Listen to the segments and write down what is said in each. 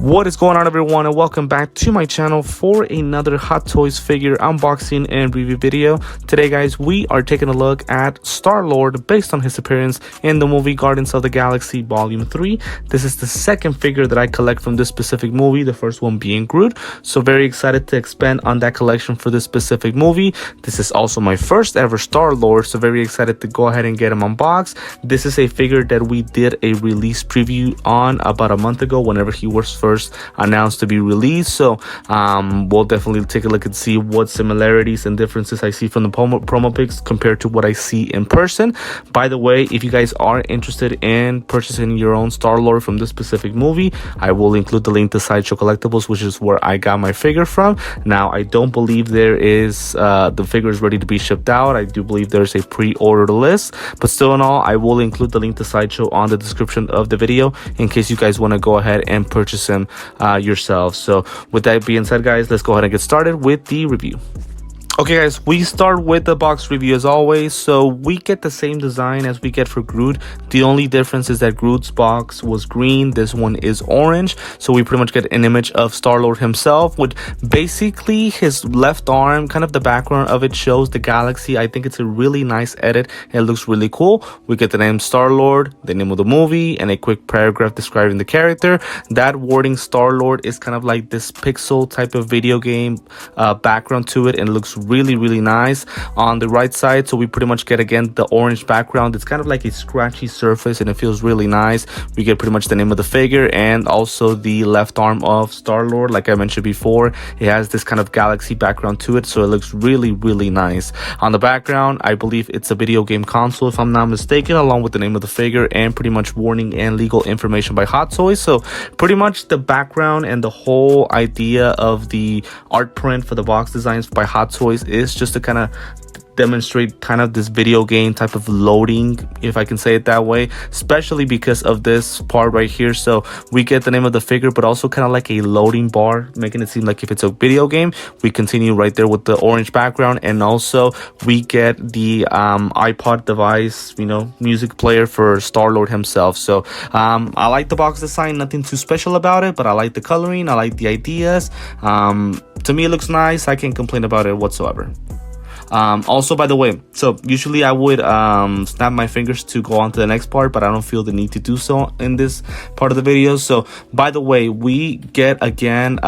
What is going on, everyone, and welcome back to my channel for another Hot Toys figure unboxing and review video. Today, guys, we are taking a look at Star-Lord based on his appearance in the movie Guardians of the Galaxy Volume 3. This is the second figure that I collect from this specific movie, the first one being Groot. So very excited to expand on that collection for this specific movie. This is also my first ever Star-Lord, so very excited to go ahead and get him unboxed. This is a figure that we did a release preview on about a month ago whenever he was first announced to be released. So we'll definitely take a look and see what similarities and differences I see from the promo pics compared to what I see in person. By the way, if you guys are interested in purchasing your own Star-Lord from this specific movie, I will include the link to Sideshow Collectibles, which is where I got my figure from. Now, I don't believe there is the figure is ready to be shipped out. I do believe there's a pre-ordered list, but still in all, I will include the link to Sideshow on the description of the video in case you guys want to go ahead and purchase him yourself. So with that being said, guys, let's go ahead and get started with the review. Okay, guys, we start with the box review as always. So we get the same design as we get for Groot. The only difference is that Groot's box was green. This one is orange. So we pretty much get an image of Star-Lord himself with basically his left arm. Kind of the background of it shows the galaxy. I think it's a really nice edit. It looks really cool. We get the name Star-Lord, the name of the movie, and a quick paragraph describing the character. That wording Star-Lord is kind of like this pixel type of video game background to it, and it looks really nice. On the right side, so we pretty much get again the orange background. It's kind of like a scratchy surface and it feels really nice. We get pretty much the name of the figure and also the left arm of Star-Lord. Like I mentioned before, it has this kind of galaxy background to it, so it looks really nice. On the background, I believe it's a video game console if I'm not mistaken, along with the name of the figure and pretty much warning and legal information by Hot Toys. So pretty much the background and the whole idea of the art print for the box designs by Hot Toys is just to kind of demonstrate kind of this video game type of loading, if I can say it that way, especially because of this part right here. So we get the name of the figure, but also kind of like a loading bar, making it seem like if it's a video game. We continue right there with the orange background, and also we get the iPod device, you know, music player for Star-Lord himself. So I like the box design, nothing too special about it, but I like the coloring, I like the ideas. To me, it looks nice. I can't complain about it whatsoever. Also, by the way, so usually I would snap my fingers to go on to the next part, but I don't feel the need to do so in this part of the video. So by the way, we get again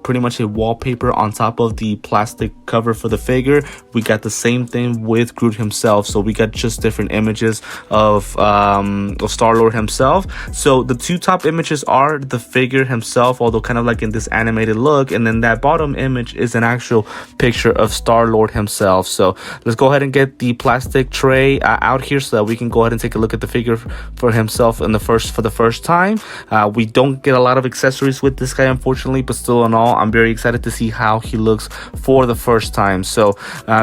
pretty much a wallpaper on top of the plastic cover for the figure. We got the same thing with Groot himself, so we got just different images of Star-Lord himself. So the two top images are the figure himself, although kind of like in this animated look, and then that bottom image is an actual picture of Star-Lord himself. So let's go ahead and get the plastic tray out here so that we can go ahead and take a look at the figure for himself for the first time. We don't get a lot of accessories with this guy, unfortunately, but still in all, I'm very excited to see how he looks for the first time. So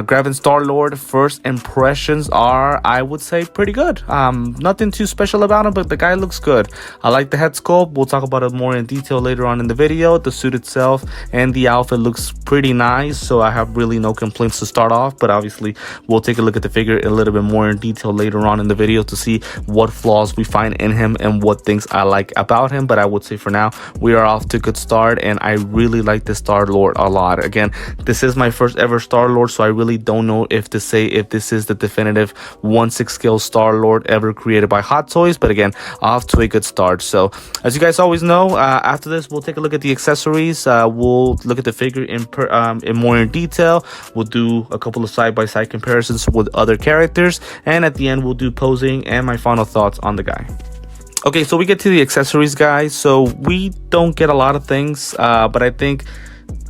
grabbing Star-Lord, first impressions are, I would say, pretty good. Nothing too special about him, but the guy looks good. I like the head sculpt. We'll talk about it more in detail later on in the video. The suit itself and the outfit looks pretty nice, so I have really no complaints to start off, but obviously we'll take a look at the figure a little bit more in detail later on in the video to see what flaws we find in him and what things I like about him. But I would say for now, we are off to a good start, and I really like this Star-Lord a lot. Again, this is my first ever Star-Lord, so I really don't know if to say if this is the definitive 1/6 scale Star-Lord ever created by Hot Toys, but again, off to a good start. So as you guys always know, after this we'll take a look at the accessories. We'll look at the figure in more in detail. We'll do a couple of side-by-side comparisons with other characters, and at the end we'll do posing and my final thoughts on the guy. Okay, so we get to the accessories, guys. So we don't get a lot of things, but I think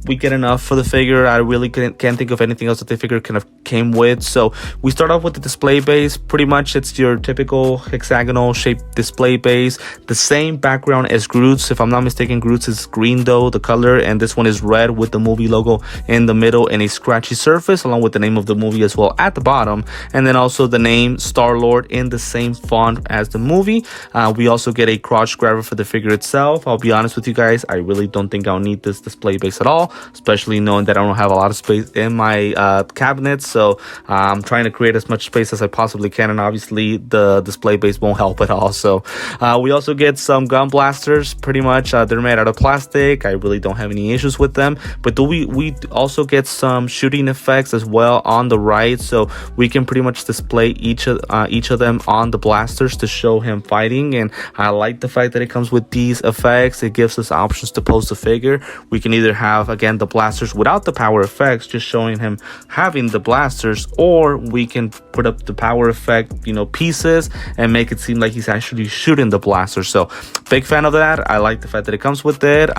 we get enough for the figure. I really can't think of anything else that the figure kind of came with. So we start off with the display base. Pretty much it's your typical hexagonal shaped display base, the same background as Groot's. If I'm not mistaken, Groot's is green though, the color, and this one is red with the movie logo in the middle and a scratchy surface along with the name of the movie as well at the bottom, and then also the name Star-Lord in the same font as the movie. We also get a crotch grabber for the figure itself. I'll be honest with you guys, I really don't think I'll need this display base at all. especially knowing that I don't have a lot of space in my cabinet. So I'm trying to create as much space as I possibly can, and obviously the display base won't help at all. So we also get some gun blasters. Pretty much they're made out of plastic. I really don't have any issues with them, but we also get some shooting effects as well on the right, so we can pretty much display each of them on the blasters to show him fighting. And I like the fact that it comes with these effects. It gives us options to pose the figure. We can either have, again, the blasters without the power effects, just showing him having the blasters, or we can put up the power effect, pieces, and make it seem like he's actually shooting the blaster. So big fan of that. I like the fact that it comes with it.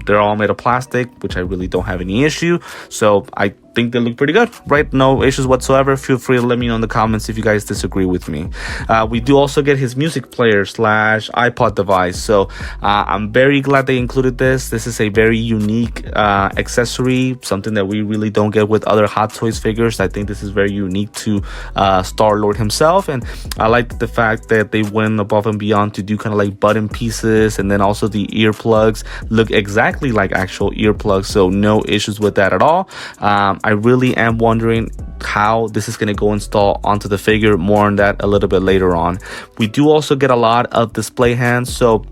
They're all made of plastic, which I really don't have any issue. So I think they look pretty good, right? No issues whatsoever. Feel free to let me know in the comments if you guys disagree with me. We do also get his music player / iPod device, so I'm very glad they included this. This is a very unique accessory, something that we really don't get with other Hot Toys figures. I think this is very unique to Star-Lord himself, and I like the fact that they went above and beyond to do kind of like button pieces, and then also the earplugs look exactly like actual earplugs, so no issues with that at all. I really am wondering how this is going to go install onto the figure. More on that a little bit later on. We do also get a lot of display hands, so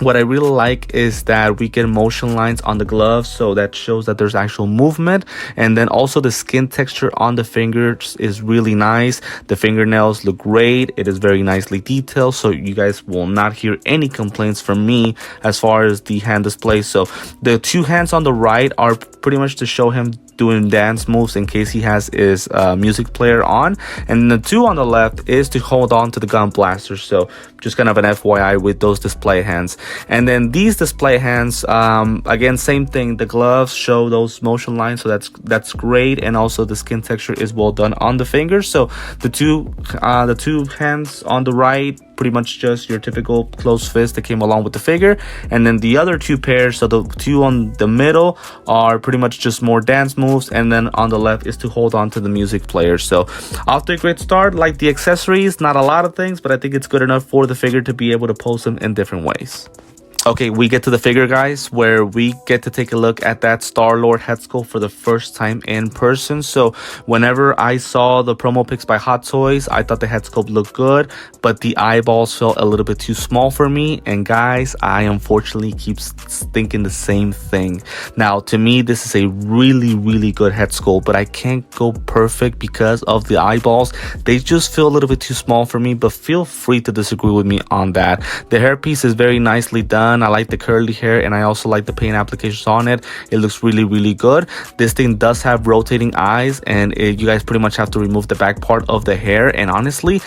what I really like is that we get motion lines on the gloves, so that shows that there's actual movement. And then also the skin texture on the fingers is really nice. The fingernails look great. It is very nicely detailed, so you guys will not hear any complaints from me as far as the hand display. So the two hands on the right are pretty much to show him doing dance moves in case he has his music player on, and the two on the left is to hold on to the gun blaster. So just kind of an FYI with those display hands. And then these display hands, again, same thing, the gloves show those motion lines, so that's great. And also the skin texture is well done on the fingers. So the two hands on the right, pretty much just your typical closed fist that came along with the figure. And then the other two pairs, so the two on the middle are pretty much just more dance moves, and then on the left is to hold on to the music player. So off to a great start. Like the accessories, not a lot of things, but I think it's good enough for the figure to be able to pose them in different ways. Okay, we get to the figure, guys, where we get to take a look at that Star-Lord head sculpt for the first time in person. So whenever I saw the promo pics by Hot Toys, I thought the head sculpt looked good, but the eyeballs felt a little bit too small for me. And guys, I unfortunately keep thinking the same thing. Now, to me, this is a really, really good head sculpt, but I can't go perfect because of the eyeballs. They just feel a little bit too small for me, but feel free to disagree with me on that. The hairpiece is very nicely done. I like the curly hair, and I also like the paint applications on it. It looks really, really good. This thing does have rotating eyes, and you guys pretty much have to remove the back part of the hair. And honestly,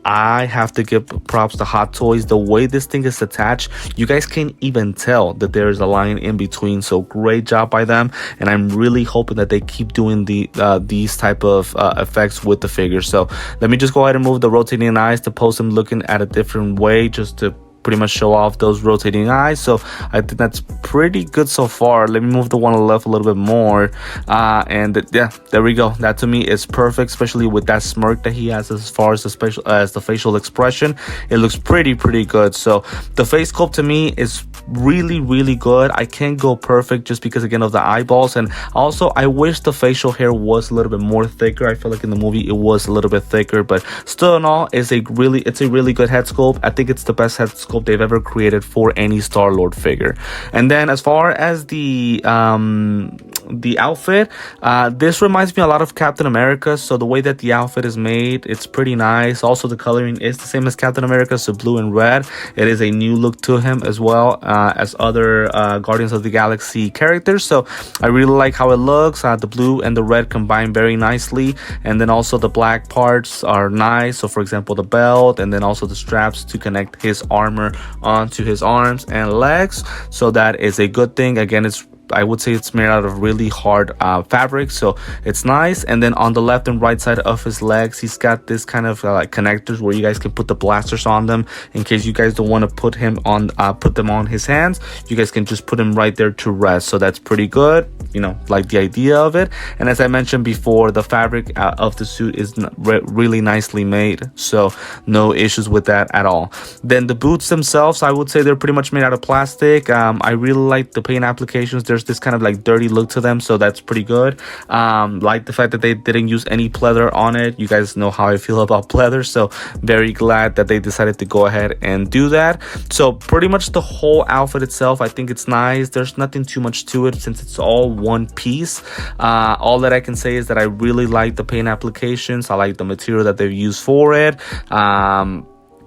I have to give props to Hot Toys. The way this thing is attached, you guys can't even tell that there is a line in between. So great job by them, and I'm really hoping that they keep doing these type of effects with the figure. So let me just go ahead and move the rotating eyes to pose them looking at a different way, just to pretty much show off those rotating eyes. So I think that's pretty good so far. Let me move the one on the left a little bit more, and yeah, there we go. That to me is perfect, especially with that smirk that he has as far as the facial expression. It looks pretty good. So the face sculpt to me is really, really good. I can't go perfect just because, again, of the eyeballs, and also I wish the facial hair was a little bit more thicker. I feel like in the movie it was a little bit thicker, but still in all, it's a really good head sculpt. I think it's the best head sculpt they've ever created for any Star-Lord figure. And then as far as the outfit, this reminds me a lot of Captain America. So the way that the outfit is made, it's pretty nice. Also, the coloring is the same as Captain America, so blue and red. It is a new look to him as well as other Guardians of the Galaxy characters. So I really like how it looks. The blue and the red combine very nicely, and then also the black parts are nice. So for example, the belt, and then also the straps to connect his armor onto his arms and legs. So that is a good thing. Again, I would say it's made out of really hard fabric, so it's nice. And then on the left and right side of his legs, he's got this kind of like connectors where you guys can put the blasters on them in case you guys don't want to put them on his hands. You guys can just put him right there to rest. So that's pretty good, like the idea of it. And as I mentioned before, the fabric of the suit is really nicely made, so no issues with that at all. Then the boots themselves, I would say they're pretty much made out of plastic. I really like the paint applications. They're there's this kind of like dirty look to them, so that's pretty good. Like the fact that they didn't use any pleather on it. You guys know how I feel about pleather, so very glad that they decided to go ahead and do that. So pretty much the whole outfit itself, I think it's nice. There's nothing too much to it since it's all one piece. All that I can say is that I really like the paint applications. I like the material that they've used for it.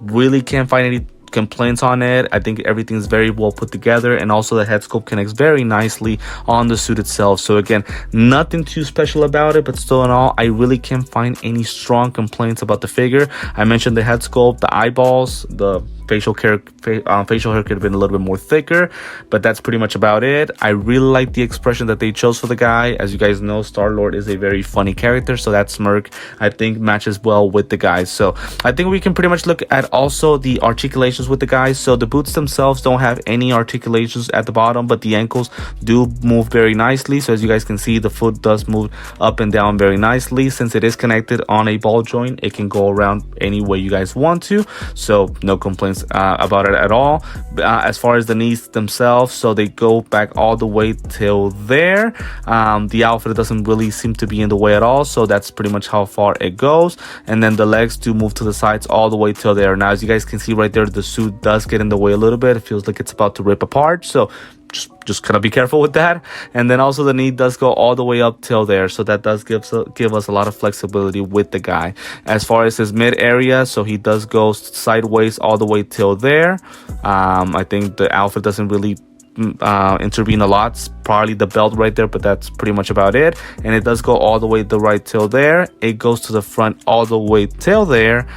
Really can't find any complaints on it. I think everything's very well put together, and also the head sculpt connects very nicely on the suit itself. So again, nothing too special about it, but still in all, I really can't find any strong complaints about the figure. I mentioned the head sculpt, the eyeballs, the facial hair could have been a little bit more thicker, but that's pretty much about it. I really like the expression that they chose for the guy. As you guys know, Star-Lord is a very funny character, so that smirk I think matches well with the guys. So I think we can pretty much look at also the articulations with the guys. So the boots themselves don't have any articulations at the bottom, but the ankles do move very nicely. So as you guys can see, the foot does move up and down very nicely. Since it is connected on a ball joint, it can go around any way you guys want to, so no complaints about it at all. As far as the knees themselves, so they go back all the way till there. The outfit doesn't really seem to be in the way at all, so that's pretty much how far it goes. And then the legs do move to the sides all the way till there. Now as you guys can see right there, the suit does get in the way a little bit. It feels like it's about to rip apart, so just kind of be careful with that. And then also the knee does go all the way up till there, so that does give us a lot of flexibility with the guy. As far as his mid area, so he does go sideways all the way till there. I think the outfit doesn't really intervene a lot. It's probably the belt right there, but that's pretty much about it. And it does go all the way to the right till there. It goes to the front all the way till there,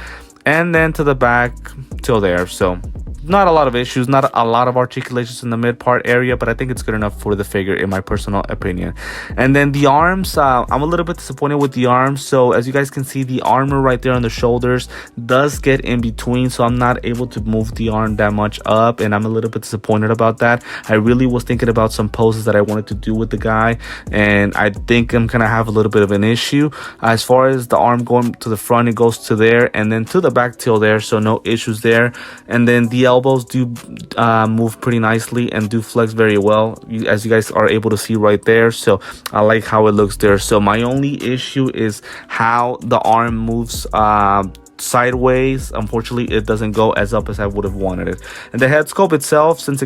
and then to the back till there. So not a lot of issues, not a lot of articulations in the mid part area, but I think it's good enough for the figure in my personal opinion. And then the arms, I'm a little bit disappointed with the arms. So as you guys can see, the armor right there on the shoulders does get in between, so I'm not able to move the arm that much up, and I'm a little bit disappointed about that. I really was thinking about some poses that I wanted to do with the guy, and I think I'm gonna have a little bit of an issue. As far as the arm going to the front, it goes to there, and then to the back till there, so no issues there. And then the elbows do move pretty nicely and do flex very well, as you guys are able to see right there. So I like how it looks there. So my only issue is how the arm moves sideways. Unfortunately, it doesn't go as up as I would have wanted it. And the head sculpt itself, since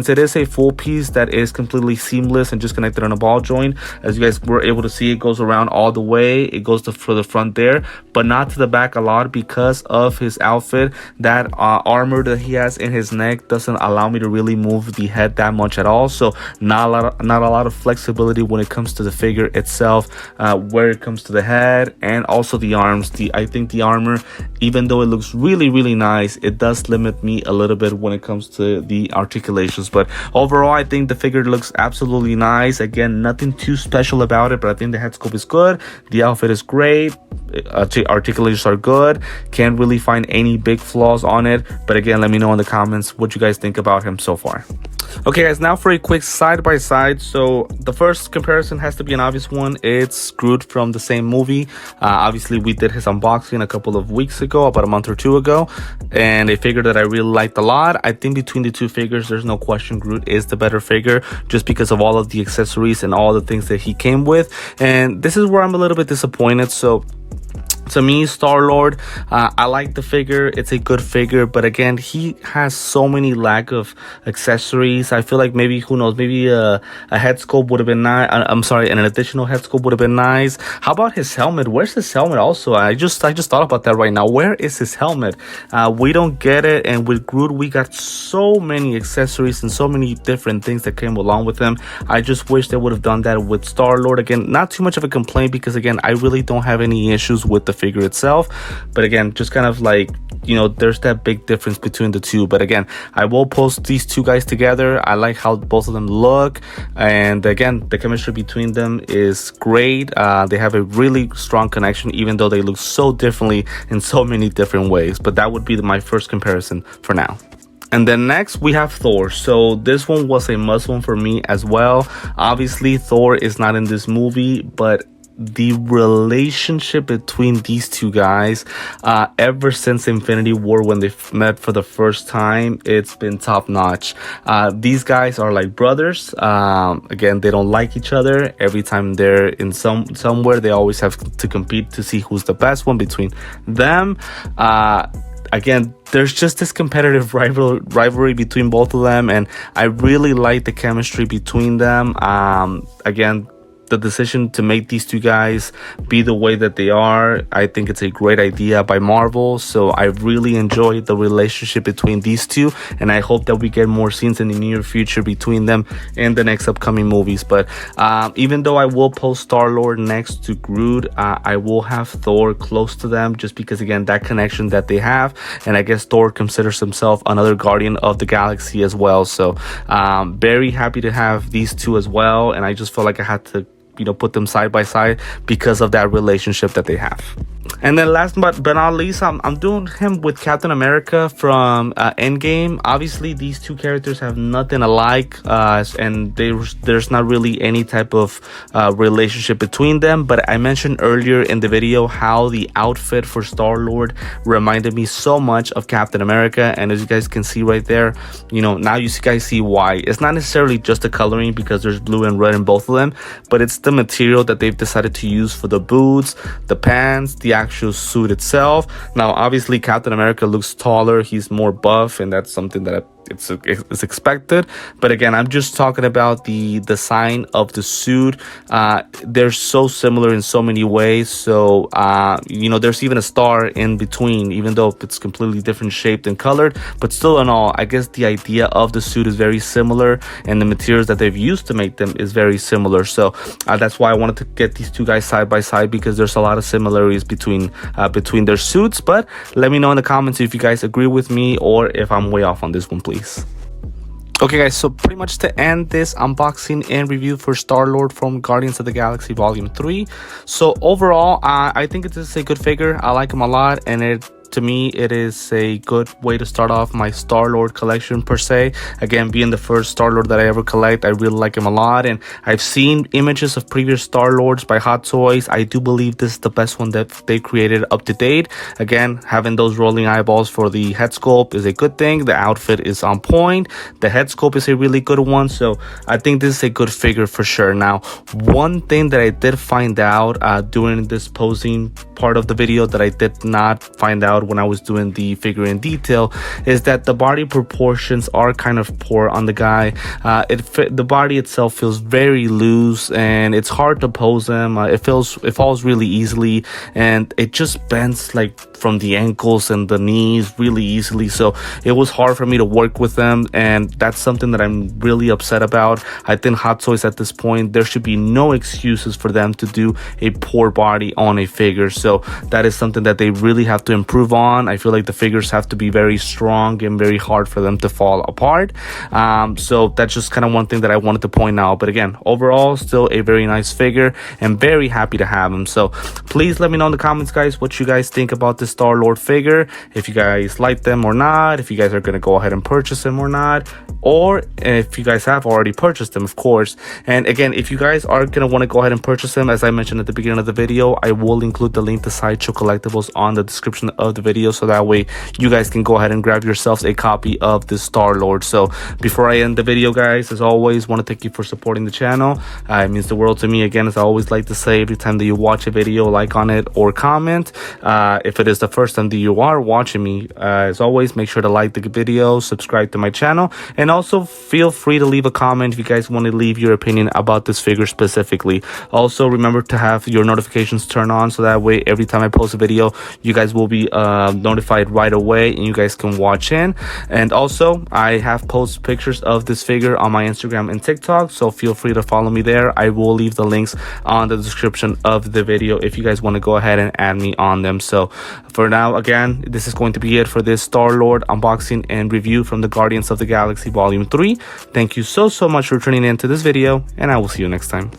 it is a full piece that is completely seamless and just connected on a ball joint, as you guys were able to see, it goes around all the way. It goes for the front there, but not to the back a lot because of his outfit. That armor that he has in his neck doesn't allow me to really move the head that much at all. So not a lot of flexibility when it comes to the figure itself, where it comes to the head and also the arms. I think the armor, even though it looks really, really nice, it does limit me a little bit when it comes to the articulations. But overall, I think the figure looks absolutely nice. Again, nothing too special about it, but I think the head sculpt is good. The outfit is great. Articulations are good. Can't really find any big flaws on it. But again, let me know in the comments what you guys think about him so far. Okay guys, now for a quick side by side. So the first comparison has to be an obvious one. It's Groot from the same movie. Obviously we did his unboxing a couple of weeks ago, about a month or two ago, and a figure that I really liked a lot. I think between the two figures, there's no question Groot is the better figure, just because of all of the accessories and all the things that he came with. And this is where I'm a little bit disappointed. So to me, Star-Lord, I like the figure. It's a good figure, but again, he has so many lack of accessories. I feel like maybe, who knows, maybe a head sculpt would have been nice. I'm sorry, and an additional head sculpt would have been nice. How about his helmet? Where's his helmet also? I just thought about that right now. Where is his helmet? We don't get it, and with Groot, we got so many accessories and so many different things that came along with him. I just wish they would have done that with Star-Lord. Again, not too much of a complaint, because again, I really don't have any issues with the figure itself, but again, just kind of like, you know, there's that big difference between the two. But again, I will post these two guys together. I like how both of them look, and again, the chemistry between them is great. They have a really strong connection, even though they look so differently in so many different ways. But that would be my first comparison for now. And then next we have Thor. So this one was a must one for me as well. Obviously Thor is not in this movie, but the relationship between these two guys, ever since Infinity War, when they met for the first time, it's been top notch. These guys are like brothers. Again, they don't like each other. Every time they're in somewhere, they always have to compete to see who's the best one between them. Again, there's just this competitive rivalry between both of them, and I really like the chemistry between them. Again, the decision to make these two guys be the way that they are, I think it's a great idea by Marvel. So I really enjoyed the relationship between these two, and I hope that we get more scenes in the near future between them in the next upcoming movies. But even though I will post Star-Lord next to Groot, I will have Thor close to them, just because, again, that connection that they have, and I guess Thor considers himself another Guardian of the Galaxy as well. So very happy to have these two as well, and I just felt like I had to put them side by side because of that relationship that they have. And then last but not least, I'm doing him with Captain America from Endgame. Obviously, these two characters have nothing alike, and there's not really any type of relationship between them. But I mentioned earlier in the video how the outfit for Star-Lord reminded me so much of Captain America. And as you guys can see right there, now you guys see why. It's not necessarily just the coloring, because there's blue and red in both of them, but it's the material that they've decided to use for the boots, the pants, the actual suit itself. Now obviously Captain America looks taller, he's more buff, and that's something that it's expected. But again, I'm just talking about the design of the suit. They're so similar in so many ways. So there's even a star in between, even though it's completely different shaped and colored. But still, in all, I guess the idea of the suit is very similar, and the materials that they've used to make them is very similar. So that's why I wanted to get these two guys side by side, because there's a lot of similarities between their suits. But let me know in the comments if you guys agree with me or if I'm way off on this one, please. Okay guys, so pretty much to end this unboxing and review for Star-Lord from Guardians of the Galaxy Volume 3. So overall, I think it is a good figure. I like him a lot, and to me, it is a good way to start off my Star-Lord collection per se. Again, being the first Star-Lord that I ever collect, I really like him a lot. And I've seen images of previous Star-Lords by Hot Toys. I do believe this is the best one that they created up to date. Again, having those rolling eyeballs for the head sculpt is a good thing. The outfit is on point. The head sculpt is a really good one. So I think this is a good figure for sure. Now, one thing that I did find out during this posing part of the video that I did not find out when I was doing the figure in detail is that the body proportions are kind of poor on the guy. The body itself feels very loose, and it's hard to pose him. It falls really easily, and it just bends like from the ankles and the knees really easily. So it was hard for me to work with them, and that's something that I'm really upset about. I think Hot Toys at this point, there should be no excuses for them to do a poor body on a figure. So that is something that they really have to improve on. I feel like the figures have to be very strong and very hard for them to fall apart. So that's just kind of one thing that I wanted to point out. But again, overall, still a very nice figure, and very happy to have him. So please let me know in the comments, guys, what you guys think about this Star-Lord figure. If you guys like them or not, if you guys are going to go ahead and purchase them or not, or if you guys have already purchased them, of course. And again, if you guys are going to want to go ahead and purchase them, as I mentioned at the beginning of the video, I will include the link to Sideshow Collectibles on the description of the video, so that way you guys can go ahead and grab yourselves a copy of this Star-Lord. So before I end the video, guys, as always, want to thank you for supporting the channel. It means the world to me. Again, as I always like to say, every time that you watch a video, like on it or comment. If it is the first time that you are watching me, as always, make sure to like the video, subscribe to my channel, and also feel free to leave a comment if you guys want to leave your opinion about this figure specifically. Also, remember to have your notifications turned on, so that way every time I post a video, you guys will be notified right away, and you guys can watch in. And also, I have posted pictures of this figure on my Instagram and TikTok, so feel free to follow me there. I will leave the links on the description of the video if you guys want to go ahead and add me on them. So for now, again, this is going to be it for this Star-Lord unboxing and review from the Guardians of the Galaxy Volume 3. Thank you so much for tuning in to this video, and I will see you next time.